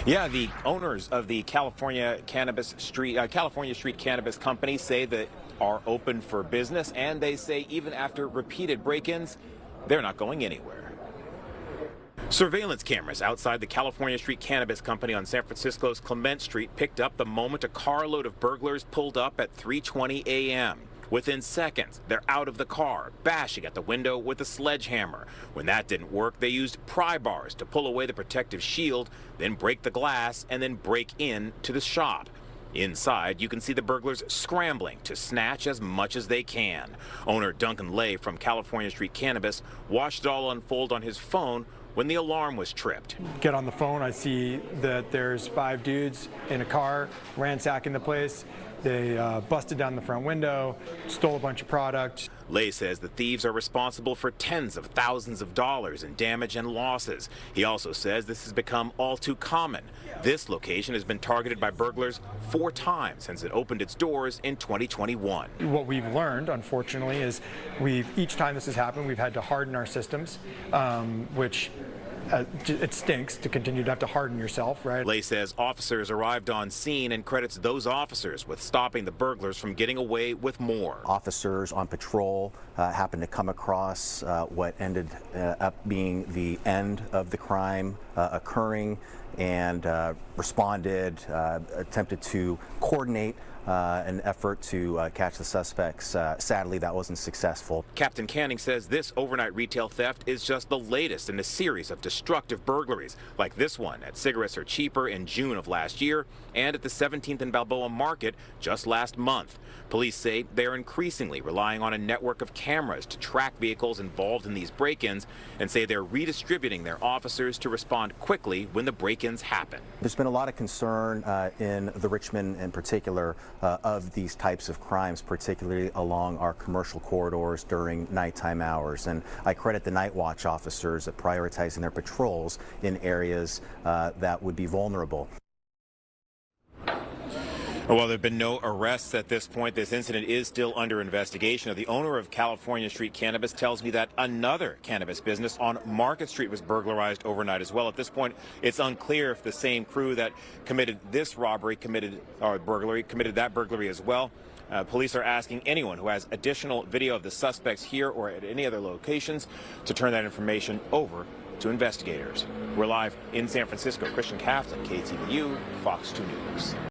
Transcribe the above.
Yeah, the owners of the California Street Cannabis Company say that are open for business, and they say even after repeated break-ins, they're not going anywhere. Surveillance cameras outside the California Street Cannabis Company on San Francisco's Clement Street picked up the moment a carload of burglars pulled up at 3:20 a.m. Within seconds, they're out of the car, bashing at the window with a sledgehammer. When that didn't work, they used pry bars to pull away the protective shield, then break the glass, and then break in to the shop. Inside, you can see the burglars scrambling to snatch as much as they can. Owner Duncan Lay from California Street Cannabis watched it all unfold on his phone when the alarm was tripped. Get on the phone, I see that there's 5 dudes in a car ransacking the place. They busted down the front window, stole a bunch of product. Lay says the thieves are responsible for tens of thousands of dollars in damage and losses. He also says this has become all too common. This location has been targeted by burglars 4 times since it opened its doors in 2021. What we've learned, unfortunately, is each time this has happened, we've had to harden our systems, which it stinks to continue to have to harden yourself, right? Lay says officers arrived on scene and credits those officers with stopping the burglars from getting away with more. Officers on patrol happened to come across what ended up being the end of the crime occurring, and responded, attempted to coordinate an effort to catch the suspects. Sadly, that wasn't successful. Captain Canning says this overnight retail theft is just the latest in a series of destructive burglaries, like this one at Cigarettes Are Cheaper in June of last year and at the 17th and Balboa Market just last month. Police say they are increasingly relying on a network of cameras to track vehicles involved in these break-ins, and say they're redistributing their officers to respond quickly when the break-ins happen. There's been a lot of concern in the Richmond in particular of these types of crimes, particularly along our commercial corridors during nighttime hours. And I credit the night watch officers at prioritizing their patrols in areas that would be vulnerable. Well, there have been no arrests at this point. This incident is still under investigation. The owner of California Street Cannabis tells me that another cannabis business on Market Street was burglarized overnight as well. At this point, it's unclear if the same crew that committed this robbery committed that burglary as well. Police are asking anyone who has additional video of the suspects here or at any other locations to turn that information over to investigators. We're live in San Francisco. Christian Kaftan, KTVU, Fox 2 News.